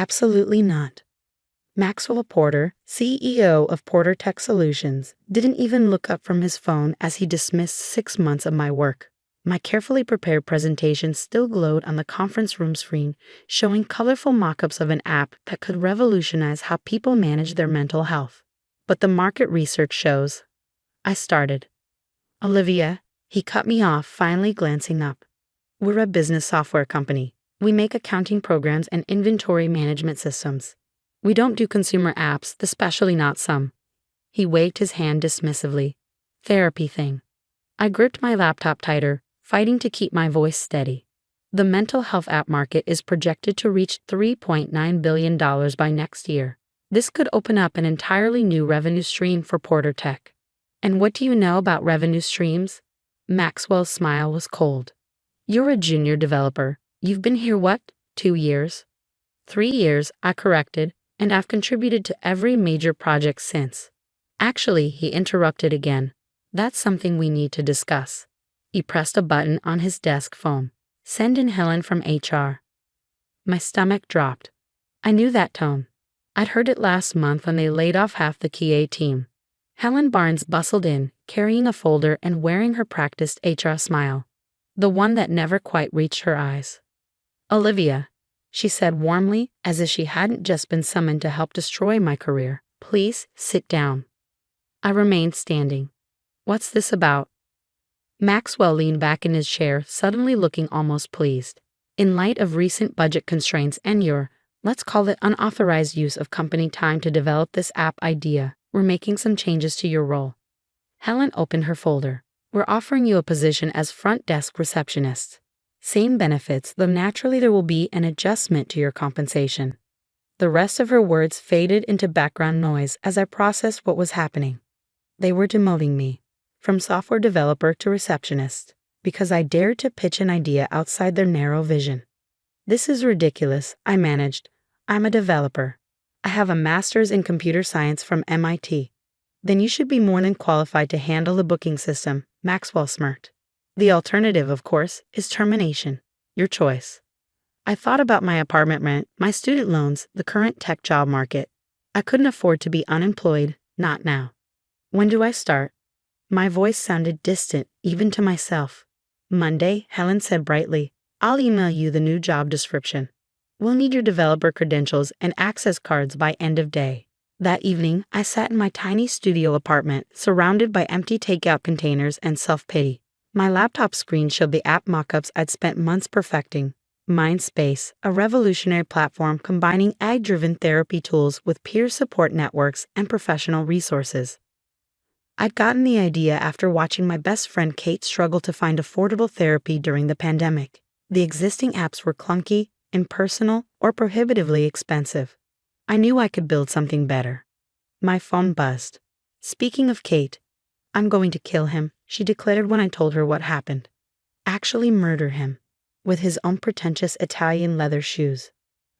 Absolutely not. Maxwell Porter, CEO of Porter Tech Solutions, didn't even look up from his phone as he dismissed 6 months of my work. My carefully prepared presentation still glowed on the conference room screen, showing colorful mock-ups of an app that could revolutionize how people manage their mental health. But the market research shows. I started. Olivia, he cut me off, finally glancing up. We're a business software company. We make accounting programs and inventory management systems. We don't do consumer apps, especially not some. He waved his hand dismissively. Therapy thing. I gripped my laptop tighter, fighting to keep my voice steady. The mental health app market is projected to reach $3.9 billion by next year. This could open up an entirely new revenue stream for Porter Tech. And what do you know about revenue streams? Maxwell's smile was cold. You're a junior developer. You've been here what, 2 years? 3 years, I corrected, and I've contributed to every major project since. Actually, he interrupted again. That's something we need to discuss. He pressed a button on his desk phone. Send in Helen from HR. My stomach dropped. I knew that tone. I'd heard it last month when they laid off half the QA team. Helen Barnes bustled in, carrying a folder and wearing her practiced HR smile. The one that never quite reached her eyes. Olivia, she said warmly, as if she hadn't just been summoned to help destroy my career. Please sit down. I remained standing. What's this about? Maxwell leaned back in his chair, suddenly looking almost pleased. In light of recent budget constraints and your, let's call it unauthorized use of company time to develop this app idea, we're making some changes to your role. Helen opened her folder. We're offering you a position as front desk receptionist. Same benefits, though naturally there will be an adjustment to your compensation. The rest of her words faded into background noise as I processed what was happening. They were demoting me, from software developer to receptionist, because I dared to pitch an idea outside their narrow vision. This is ridiculous, I managed. I'm a developer. I have a master's in computer science from MIT. Then you should be more than qualified to handle the booking system, Maxwell smirked. The alternative, of course, is termination. Your choice. I thought about my apartment rent, my student loans, the current tech job market. I couldn't afford to be unemployed, not now. When do I start? My voice sounded distant, even to myself. Monday, Helen said brightly. I'll email you the new job description. We'll need your developer credentials and access cards by end of day. That evening, I sat in my tiny studio apartment, surrounded by empty takeout containers and self-pity. My laptop screen showed the app mockups I'd spent months perfecting. Mindspace, a revolutionary platform combining AI-driven therapy tools with peer support networks and professional resources. I'd gotten the idea after watching my best friend Kate struggle to find affordable therapy during the pandemic. The existing apps were clunky, impersonal, or prohibitively expensive. I knew I could build something better. My phone buzzed. Speaking of Kate, I'm going to kill him, she declared when I told her what happened. Actually murder him, with his own pretentious Italian leather shoes.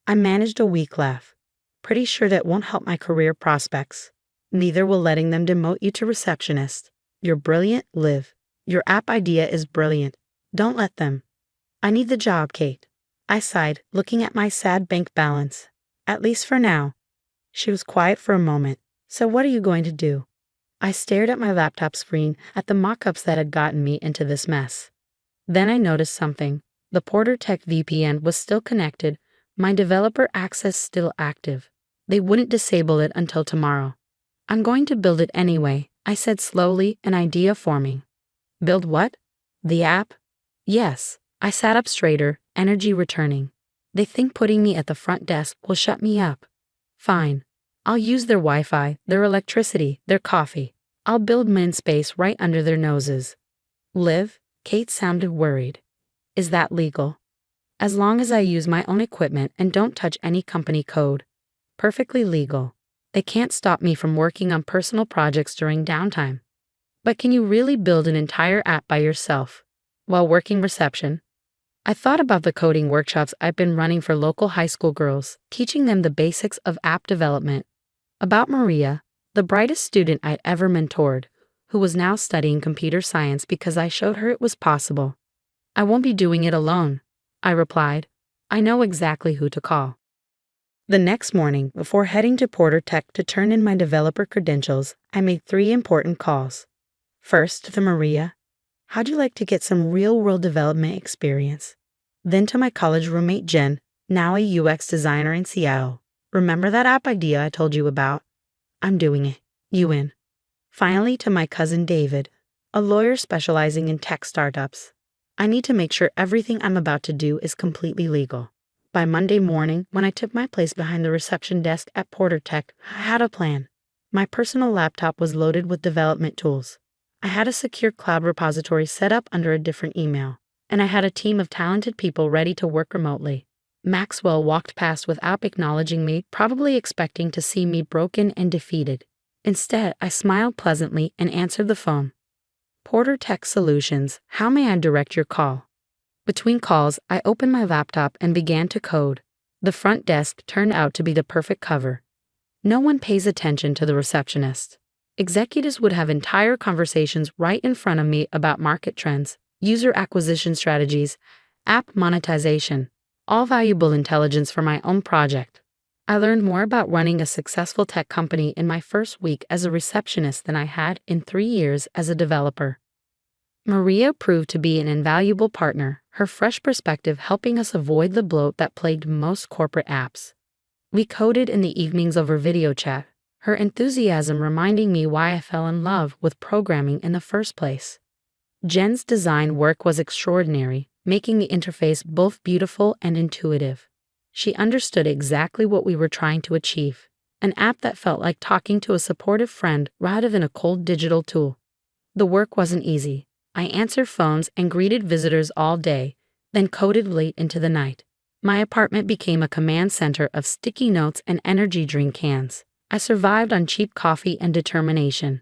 I managed a weak laugh. Pretty sure that won't help my career prospects. Neither will letting them demote you to receptionist. You're brilliant, Liv. Your app idea is brilliant. Don't let them. I need the job, Kate. I sighed, looking at my sad bank balance. At least for now. She was quiet for a moment. So what are you going to do? I stared at my laptop screen, at the mock-ups that had gotten me into this mess. Then I noticed something. The Porter Tech VPN was still connected, my developer access still active. They wouldn't disable it until tomorrow. I'm going to build it anyway, I said slowly, an idea forming. Build what? The app? Yes. I sat up straighter, energy returning. They think putting me at the front desk will shut me up. Fine. I'll use their Wi-Fi, their electricity, their coffee. I'll build Mindspace right under their noses. Liv? Kate sounded worried. Is that legal? As long as I use my own equipment and don't touch any company code. Perfectly legal. They can't stop me from working on personal projects during downtime. But can you really build an entire app by yourself while working reception? I thought about the coding workshops I've been running for local high school girls, teaching them the basics of app development. About Maria, the brightest student I'd ever mentored, who was now studying computer science because I showed her it was possible. I won't be doing it alone, I replied. I know exactly who to call. The next morning, before heading to Porter Tech to turn in my developer credentials, I made 3 important calls. First, to Maria. How'd you like to get some real-world development experience? Then to my college roommate Jen, now a UX designer in Seattle. Remember that app idea I told you about? I'm doing it. You in? Finally, to my cousin David, a lawyer specializing in tech startups. I need to make sure everything I'm about to do is completely legal. By Monday morning, when I took my place behind the reception desk at Porter Tech, I had a plan. My personal laptop was loaded with development tools. I had a secure cloud repository set up under a different email, and I had a team of talented people ready to work remotely. Maxwell walked past without acknowledging me, probably expecting to see me broken and defeated. Instead, I smiled pleasantly and answered the phone. Porter Tech Solutions, how may I direct your call? Between calls, I opened my laptop and began to code. The front desk turned out to be the perfect cover. No one pays attention to the receptionist. Executives would have entire conversations right in front of me about market trends, user acquisition strategies, app monetization, all valuable intelligence for my own project. I learned more about running a successful tech company in my first week as a receptionist than I had in 3 years as a developer. Maria proved to be an invaluable partner, her fresh perspective helping us avoid the bloat that plagued most corporate apps. We coded in the evenings over video chat, her enthusiasm reminding me why I fell in love with programming in the first place. Jen's design work was extraordinary, making the interface both beautiful and intuitive. She understood exactly what we were trying to achieve, an app that felt like talking to a supportive friend rather than a cold digital tool. The work wasn't easy. I answered phones and greeted visitors all day, then coded late into the night. My apartment became a command center of sticky notes and energy drink cans. I survived on cheap coffee and determination.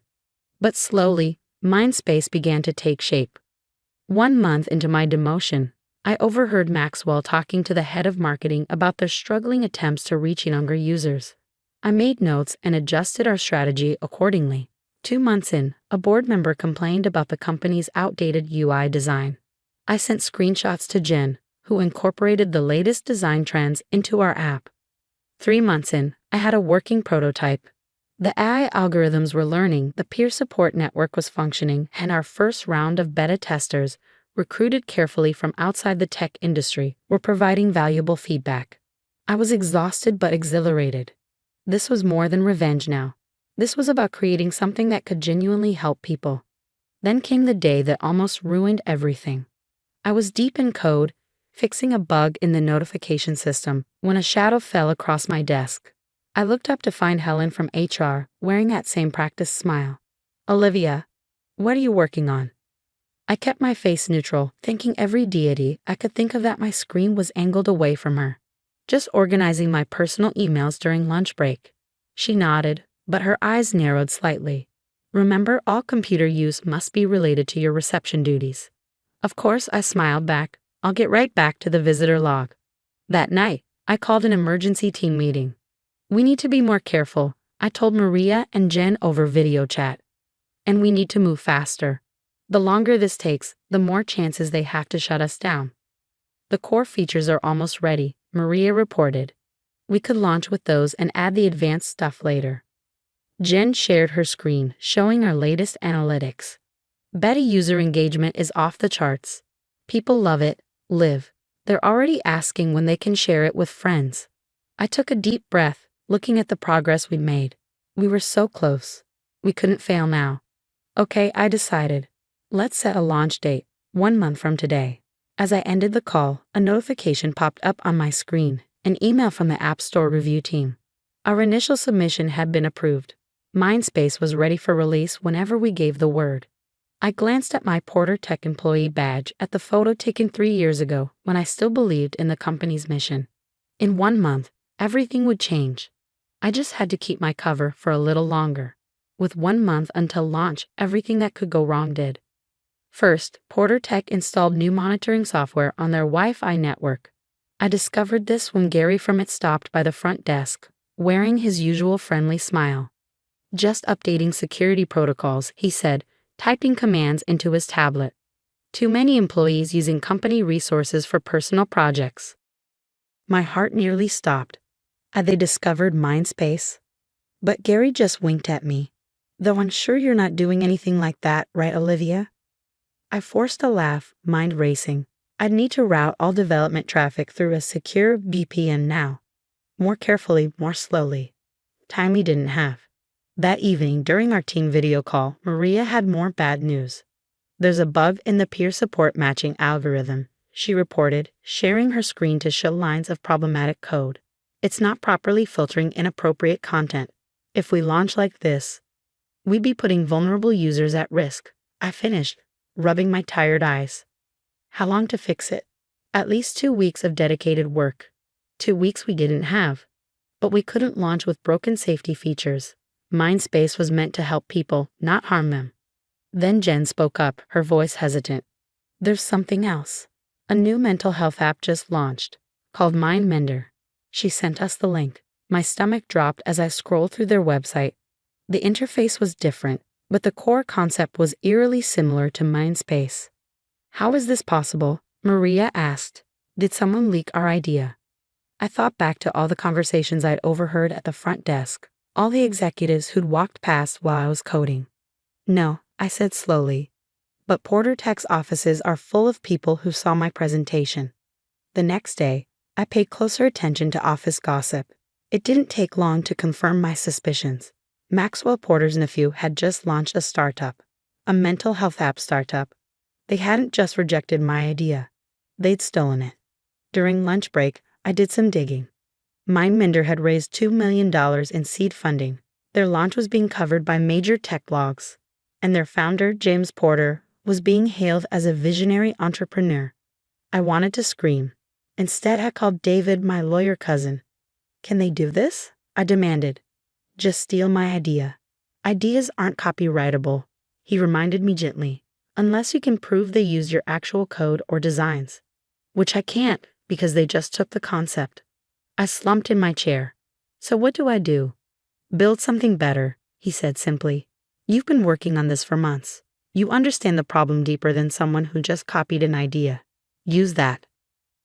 But slowly, mind space began to take shape. 1 month into my demotion, I overheard Maxwell talking to the head of marketing about their struggling attempts to reach younger users. I made notes and adjusted our strategy accordingly. 2 months in, a board member complained about the company's outdated UI design. I sent screenshots to Jen, who incorporated the latest design trends into our app. 3 months in, I had a working prototype. The AI algorithms were learning, the peer support network was functioning, and our first round of beta testers, recruited carefully from outside the tech industry, were providing valuable feedback. I was exhausted but exhilarated. This was more than revenge now. This was about creating something that could genuinely help people. Then came the day that almost ruined everything. I was deep in code, fixing a bug in the notification system, when a shadow fell across my desk. I looked up to find Helen from HR, wearing that same practiced smile. "Olivia, what are you working on?" I kept my face neutral, thanking every deity I could think of that my screen was angled away from her. "Just organizing my personal emails during lunch break." She nodded, but her eyes narrowed slightly. "Remember, all computer use must be related to your reception duties." Of course, I smiled back. I'll get right back to the visitor log. That night, I called an emergency team meeting. "We need to be more careful," I told Maria and Jen over video chat. "And we need to move faster. The longer this takes, the more chances they have to shut us down." "The core features are almost ready," Maria reported. "We could launch with those and add the advanced stuff later." Jen shared her screen, showing our latest analytics. Beta user engagement is off the charts. People love it, live. They're already asking when they can share it with friends. I took a deep breath, looking at the progress we'd made. We were so close. We couldn't fail now. Okay, I decided. Let's set a launch date, 1 month from today. As I ended the call, a notification popped up on my screen, an email from the App Store review team. Our initial submission had been approved. Mindspace was ready for release whenever we gave the word. I glanced at my Porter Tech employee badge at the photo taken 3 years ago when I still believed in the company's mission. In 1 month, everything would change. I just had to keep my cover for a little longer. With 1 month until launch, everything that could go wrong did. First, Porter Tech installed new monitoring software on their Wi-Fi network. I discovered this when Gary from it stopped by the front desk, wearing his usual friendly smile. "Just updating security protocols," he said, typing commands into his tablet. "Too many employees using company resources for personal projects." My heart nearly stopped. They discovered Mindspace. But Gary just winked at me. Though I'm sure you're not doing anything like that, right, Olivia? I forced a laugh, mind racing. I'd need to route all development traffic through a secure VPN now. More carefully, more slowly. Time we didn't have. That evening, during our team video call, Maria had more bad news. There's a bug in the peer support matching algorithm, she reported, sharing her screen to show lines of problematic code. It's not properly filtering inappropriate content. If we launch like this, we'd be putting vulnerable users at risk. I finished, rubbing my tired eyes. How long to fix it? At least 2 weeks of dedicated work. 2 weeks we didn't have. But we couldn't launch with broken safety features. Mindspace was meant to help people, not harm them. Then Jen spoke up, her voice hesitant. There's something else. A new mental health app just launched, called MindMender. She sent us the link. My stomach dropped as I scrolled through their website. The interface was different, but the core concept was eerily similar to Mindspace. How is this possible? Maria asked. Did someone leak our idea? I thought back to all the conversations I'd overheard at the front desk, all the executives who'd walked past while I was coding. No, I said slowly. But Porter Tech's offices are full of people who saw my presentation. The next day, I paid closer attention to office gossip. It didn't take long to confirm my suspicions. Maxwell Porter's nephew had just launched a startup, a mental health app startup. They hadn't just rejected my idea. They'd stolen it. During lunch break, I did some digging. MindMender had raised $2 million in seed funding. Their launch was being covered by major tech blogs. And their founder, James Porter, was being hailed as a visionary entrepreneur. I wanted to scream. Instead, I called David my lawyer cousin. Can they do this? I demanded. Just steal my idea. Ideas aren't copyrightable, he reminded me gently, unless you can prove they used your actual code or designs. Which I can't, because they just took the concept. I slumped in my chair. So what do I do? Build something better, he said simply. You've been working on this for months. You understand the problem deeper than someone who just copied an idea. Use that.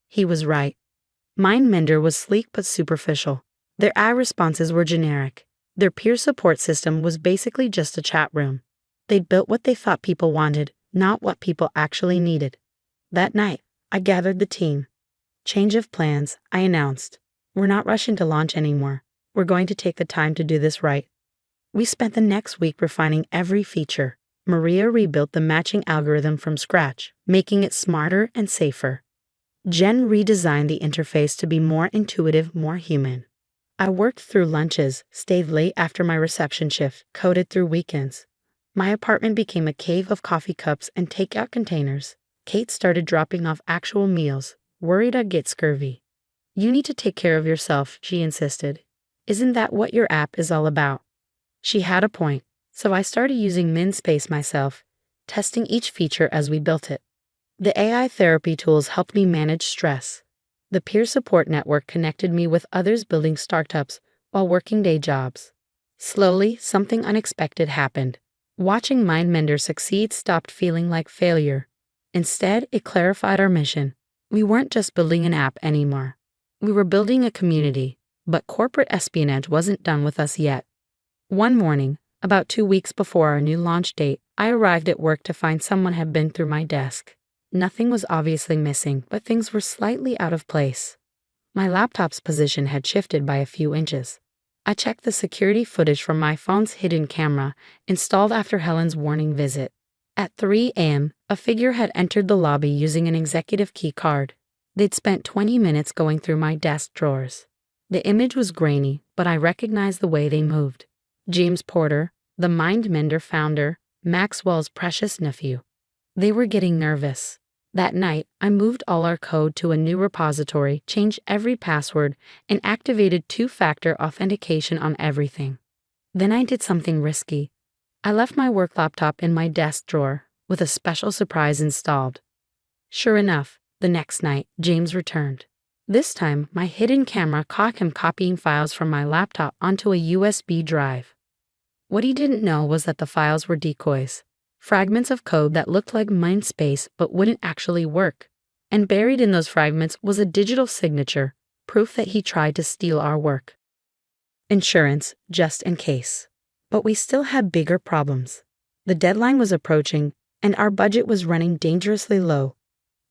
He was right. MindMender was sleek but superficial. Their AI responses were generic. Their peer support system was basically just a chat room. They'd built what they thought people wanted, not what people actually needed. That night, I gathered the team. Change of plans, I announced. We're not rushing to launch anymore. We're going to take the time to do this right. We spent the next week refining every feature. Maria rebuilt the matching algorithm from scratch, making it smarter and safer. Jen redesigned the interface to be more intuitive, more human. I worked through lunches, stayed late after my reception shift, coded through weekends. My apartment became a cave of coffee cups and takeout containers. Kate started dropping off actual meals, worried I'd get scurvy. You need to take care of yourself, she insisted. Isn't that what your app is all about? She had a point, so I started using Mindspace myself, testing each feature as we built it. The AI therapy tools helped me manage stress. The peer support network connected me with others building startups while working day jobs. Slowly, something unexpected happened. Watching MindMender succeed stopped feeling like failure. Instead, it clarified our mission. We weren't just building an app anymore. We were building a community, but corporate espionage wasn't done with us yet. One morning, about 2 weeks before our new launch date, I arrived at work to find someone had been through my desk. Nothing was obviously missing, but things were slightly out of place. My laptop's position had shifted by a few inches. I checked the security footage from my phone's hidden camera, installed after Helen's warning visit. At 3 a.m., a figure had entered the lobby using an executive key card. They'd spent 20 minutes going through my desk drawers. The image was grainy, but I recognized the way they moved. James Porter, the MindMender founder, Maxwell's precious nephew. They were getting nervous. That night, I moved all our code to a new repository, changed every password, and activated two-factor authentication on everything. Then I did something risky. I left my work laptop in my desk drawer, with a special surprise installed. Sure enough, the next night, James returned. This time, my hidden camera caught him copying files from my laptop onto a USB drive. What he didn't know was that the files were decoys. Fragments of code that looked like Mindspace but wouldn't actually work. And buried in those fragments was a digital signature, proof that he tried to steal our work. Insurance, just in case. But we still had bigger problems. The deadline was approaching, and our budget was running dangerously low.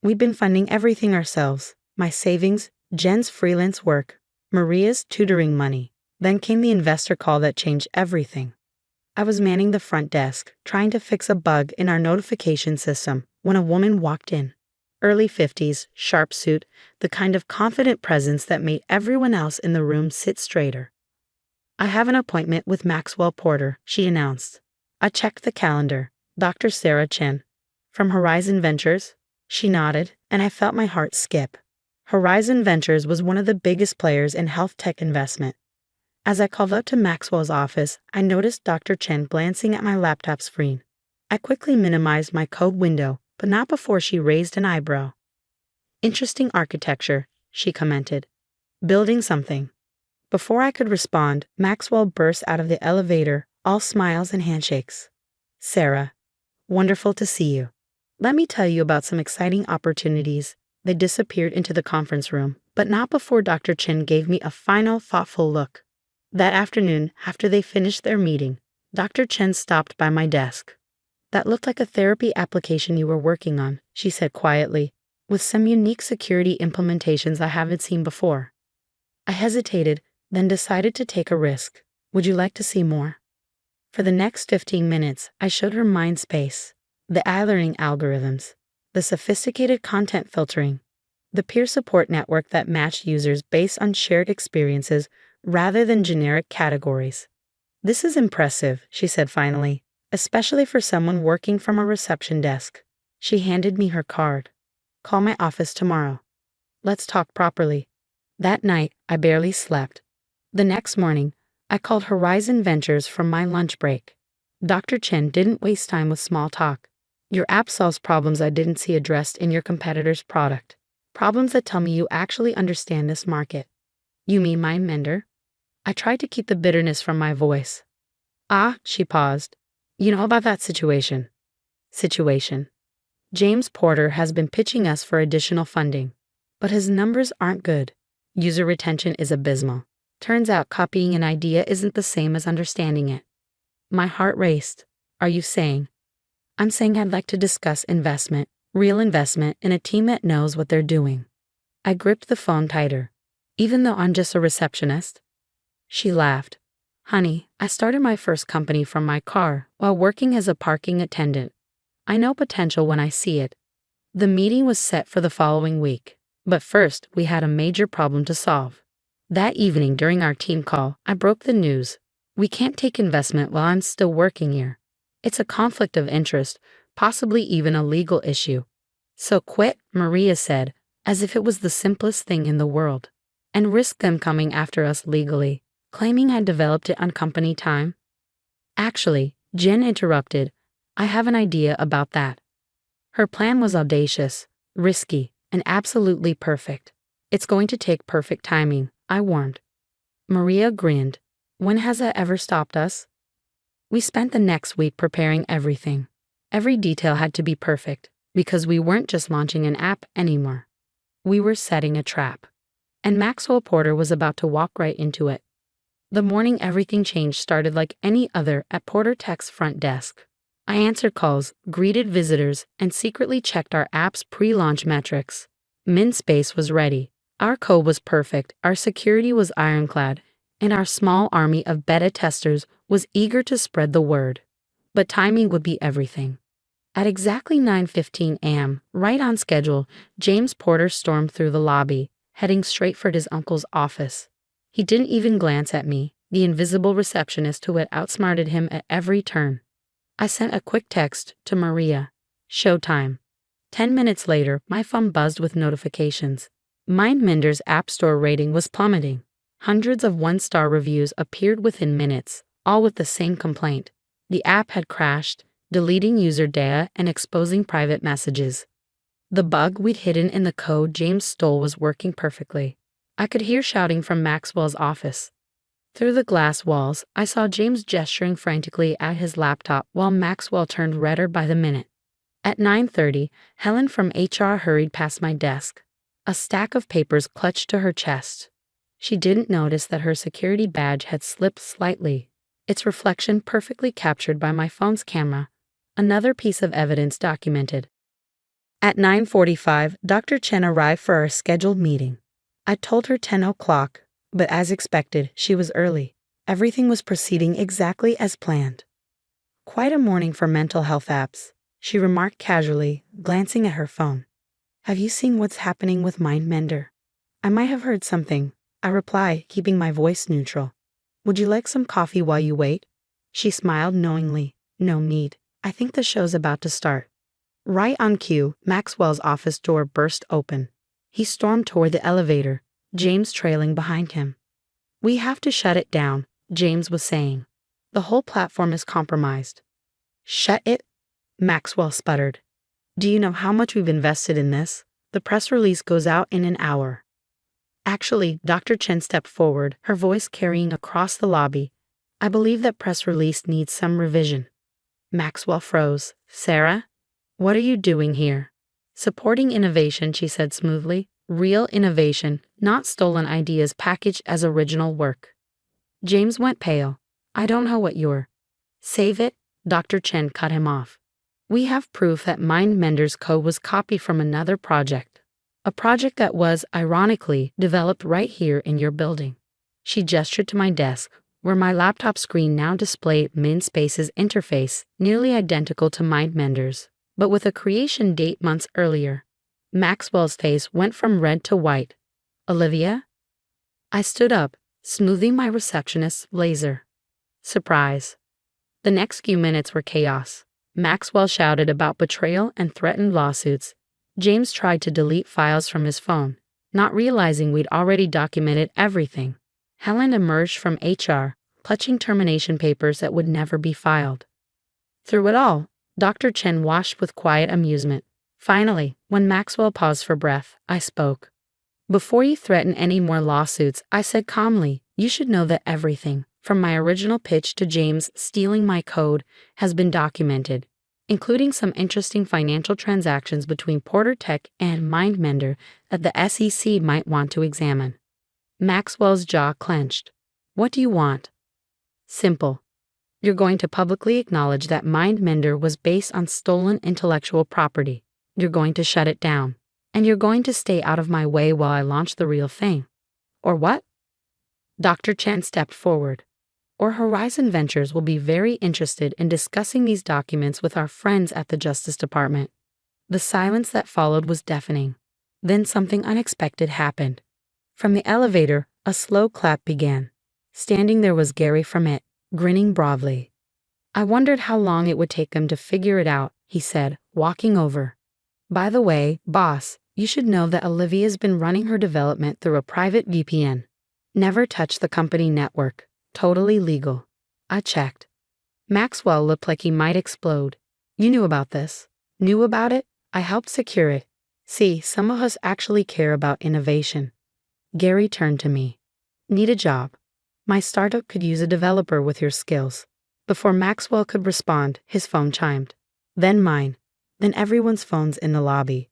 We'd been funding everything ourselves, my savings, Jen's freelance work, Maria's tutoring money. Then came the investor call that changed everything. I was manning the front desk, trying to fix a bug in our notification system, when a woman walked in. Early 50s, sharp suit, the kind of confident presence that made everyone else in the room sit straighter. "I have an appointment with Maxwell Porter," she announced. I checked the calendar. Dr. Sarah Chen. "From Horizon Ventures?" She nodded, and I felt my heart skip. Horizon Ventures was one of the biggest players in health tech investment. As I called up to Maxwell's office, I noticed Dr. Chen glancing at my laptop screen. I quickly minimized my code window, but not before she raised an eyebrow. "Interesting architecture," she commented. "Building something." Before I could respond, Maxwell burst out of the elevator, all smiles and handshakes. "Sarah, wonderful to see you. Let me tell you about some exciting opportunities." They disappeared into the conference room, but not before Dr. Chen gave me a final, thoughtful look. That afternoon, after they finished their meeting, Dr. Chen stopped by my desk. "That looked like a therapy application you were working on," she said quietly, "with some unique security implementations I haven't seen before." I hesitated, then decided to take a risk. "Would you like to see more?" For the next 15 minutes, I showed her MindSpace, the learning algorithms, the sophisticated content filtering, the peer support network that matched users based on shared experiences rather than generic categories. "This is impressive," she said finally, "especially for someone working from a reception desk." She handed me her card. "Call my office tomorrow. Let's talk properly." That night, I barely slept. The next morning, I called Horizon Ventures from my lunch break. Dr. Chen didn't waste time with small talk. "Your app solves problems I didn't see addressed in your competitor's product. Problems that tell me you actually understand this market." "You mean MindMender?" I tried to keep the bitterness from my voice. "Ah," she paused. "You know about that situation." "Situation. James Porter has been pitching us for additional funding, but his numbers aren't good. User retention is abysmal. Turns out copying an idea isn't the same as understanding it." My heart raced. "Are you saying?" "I'm saying I'd like to discuss investment, real investment in a team that knows what they're doing." I gripped the phone tighter. "Even though I'm just a receptionist?" She laughed. "Honey, I started my first company from my car while working as a parking attendant. I know potential when I see it." The meeting was set for the following week, but first we had a major problem to solve. That evening during our team call, I broke the news. "We can't take investment while I'm still working here. It's a conflict of interest, possibly even a legal issue." "So quit," Maria said, as if it was the simplest thing in the world. "And risk them coming after us legally, claiming I developed it on company time?" "Actually," Jen interrupted, "I have an idea about that." Her plan was audacious, risky, and absolutely perfect. "It's going to take perfect timing," I warned. Maria grinned. "When has that ever stopped us?" We spent the next week preparing everything. Every detail had to be perfect, because we weren't just launching an app anymore. We were setting a trap. And Maxwell Porter was about to walk right into it. The morning everything changed started like any other at Porter Tech's front desk. I answered calls, greeted visitors, and secretly checked our app's pre-launch metrics. MindSpace was ready. Our code was perfect, our security was ironclad, and our small army of beta testers was eager to spread the word. But timing would be everything. At exactly 9:15 a.m., right on schedule, James Porter stormed through the lobby, heading straight for his uncle's office. He didn't even glance at me, the invisible receptionist who had outsmarted him at every turn. I sent a quick text to Maria. "Showtime." 10 minutes later, my phone buzzed with notifications. MindMender's App Store rating was plummeting. Hundreds of one-star reviews appeared within minutes, all with the same complaint. The app had crashed, deleting user data and exposing private messages. The bug we'd hidden in the code James stole was working perfectly. I could hear shouting from Maxwell's office. Through the glass walls, I saw James gesturing frantically at his laptop while Maxwell turned redder by the minute. At 9:30, Helen from HR hurried past my desk. a stack of papers clutched to her chest. She didn't notice that her security badge had slipped slightly, its reflection perfectly captured by my phone's camera. Another piece of evidence documented. At 9:45, Dr. Chen arrived for our scheduled meeting. I told her 10 o'clock, but as expected, she was early. Everything was proceeding exactly as planned. Quite a morning for mental health apps, she remarked casually, glancing at her phone. Have you seen what's happening with MindMender? I might have heard something, I reply, keeping my voice neutral. Would you like some coffee while you wait? She smiled knowingly. No need. I think the show's about to start. Right on cue, Maxwell's office door burst open. He stormed toward the elevator, James trailing behind him. We have to shut it down, James was saying. The whole platform is compromised. Shut it? Maxwell sputtered. Do you know how much we've invested in this? The press release goes out in an hour. Actually, Dr. Chen stepped forward, her voice carrying across the lobby. I believe that press release needs some revision. Maxwell froze. Sarah? What are you doing here? Supporting innovation, she said smoothly. Real innovation, not stolen ideas packaged as original work. James went pale. I don't know what you're. Save it, Dr. Chen cut him off. We have proof that MindMender's code was copied from another project. A project that was, ironically, developed right here in your building. She gestured to my desk, where my laptop screen now displayed MindSpace's interface, nearly identical to MindMender's, but with a creation date months earlier. Maxwell's face went from red to white. Olivia? I stood up, smoothing my receptionist's blazer. Surprise. The next few minutes were chaos. Maxwell shouted about betrayal and threatened lawsuits. James tried to delete files from his phone, not realizing we'd already documented everything. Helen emerged from HR, clutching termination papers that would never be filed. Through it all, Dr. Chen watched with quiet amusement. Finally, when Maxwell paused for breath, I spoke. Before you threaten any more lawsuits, I said calmly, you should know that everything, from my original pitch to James stealing my code, has been documented, including some interesting financial transactions between Porter Tech and MindMender that the SEC might want to examine. Maxwell's jaw clenched. What do you want? Simple. You're going to publicly acknowledge that MindMender was based on stolen intellectual property. You're going to shut it down. And you're going to stay out of my way while I launch the real thing. Or what? Dr. Chen stepped forward. Or Horizon Ventures will be very interested in discussing these documents with our friends at the Justice Department. The silence that followed was deafening. Then something unexpected happened. From the elevator, a slow clap began. Standing there was Gary Fromett, grinning broadly. I wondered how long it would take them to figure it out, he said, walking over. By the way, boss, you should know that Olivia's been running her development through a private VPN. Never touch the company network. Totally legal. I checked. Maxwell looked like he might explode. You knew about this. Knew about it? I helped secure it. See, some of us actually care about innovation. Gary turned to me. Need a job. My startup could use a developer with your skills. Before Maxwell could respond, his phone chimed. Then mine. Then everyone's phones in the lobby.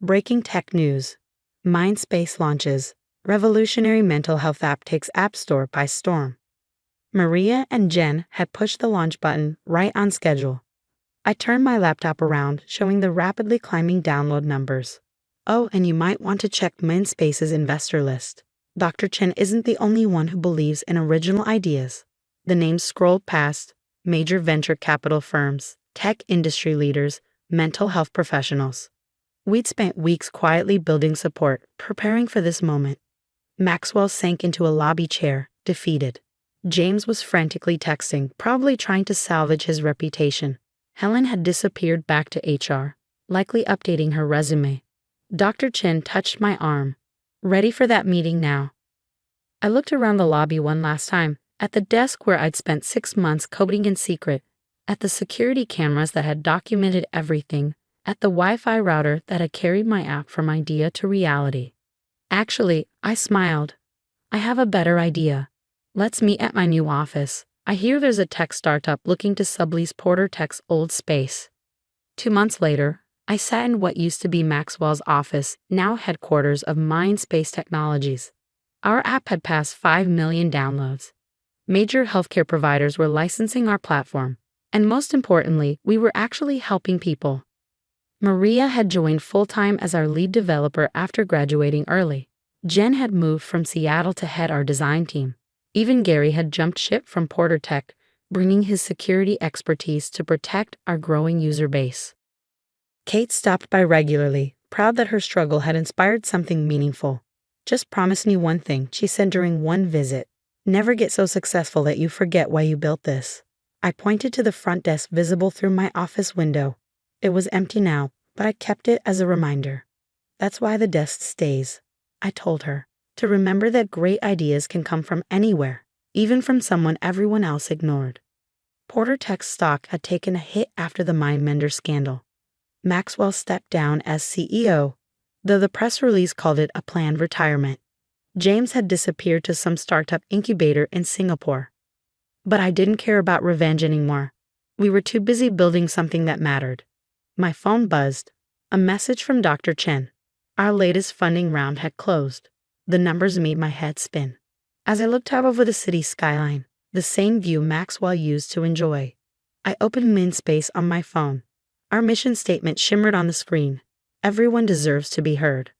Breaking tech news. MindSpace launches. Revolutionary mental health app takes App Store by storm. Maria and Jen had pushed the launch button right on schedule. I turned my laptop around, showing the rapidly climbing download numbers. Oh, and you might want to check MindSpace's investor list. Dr. Chen isn't the only one who believes in original ideas. The names scrolled past: major venture capital firms, tech industry leaders, mental health professionals. We'd spent weeks quietly building support, preparing for this moment. Maxwell sank into a lobby chair, defeated. James was frantically texting, probably trying to salvage his reputation. Helen had disappeared back to HR, likely updating her resume. Dr. Chen touched my arm. Ready for that meeting now. I looked around the lobby one last time, at the desk where I'd spent 6 months coding in secret, at the security cameras that had documented everything, at the Wi-Fi router that had carried my app from idea to reality. Actually, I smiled. I have a better idea. Let's meet at my new office. I hear there's a tech startup looking to sublease Porter Tech's old space. 2 months later, I sat in what used to be Maxwell's office, now headquarters of Mindspace Technologies. Our app had passed 5 million downloads. Major healthcare providers were licensing our platform. And most importantly, we were actually helping people. Maria had joined full-time as our lead developer after graduating early. Jen had moved from Seattle to head our design team. Even Gary had jumped ship from Porter Tech, bringing his security expertise to protect our growing user base. Kate stopped by regularly, proud that her struggle had inspired something meaningful. "Just promise me one thing," she said during one visit. "Never get so successful that you forget why you built this." I pointed to the front desk visible through my office window. It was empty now, but I kept it as a reminder. "That's why the desk stays," I told her. "To remember that great ideas can come from anywhere, even from someone everyone else ignored." Porter Tech's stock had taken a hit after the MindMender scandal. Maxwell stepped down as CEO, though the press release called it a planned retirement. James had disappeared to some startup incubator in Singapore. But I didn't care about revenge anymore. We were too busy building something that mattered. My phone buzzed. A message from Dr. Chen. Our latest funding round had closed. The numbers made my head spin. As I looked out over the city skyline, the same view Maxwell used to enjoy, I opened Mindspace on my phone. Our mission statement shimmered on the screen. Everyone deserves to be heard.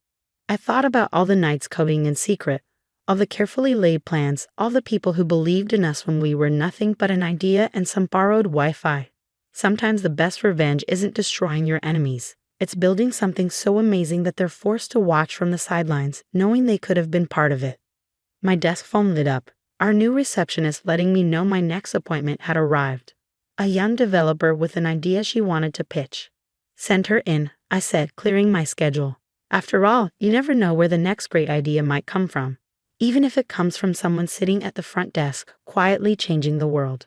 I thought about all the nights coding in secret, all the carefully laid plans, all the people who believed in us when we were nothing but an idea and some borrowed Wi-Fi. Sometimes the best revenge isn't destroying your enemies. It's building something so amazing that they're forced to watch from the sidelines, knowing they could have been part of it. My desk phone lit up, our new receptionist letting me know my next appointment had arrived. A young developer with an idea she wanted to pitch. "Send her in," I said, clearing my schedule. After all, you never know where the next great idea might come from, even if it comes from someone sitting at the front desk, quietly changing the world.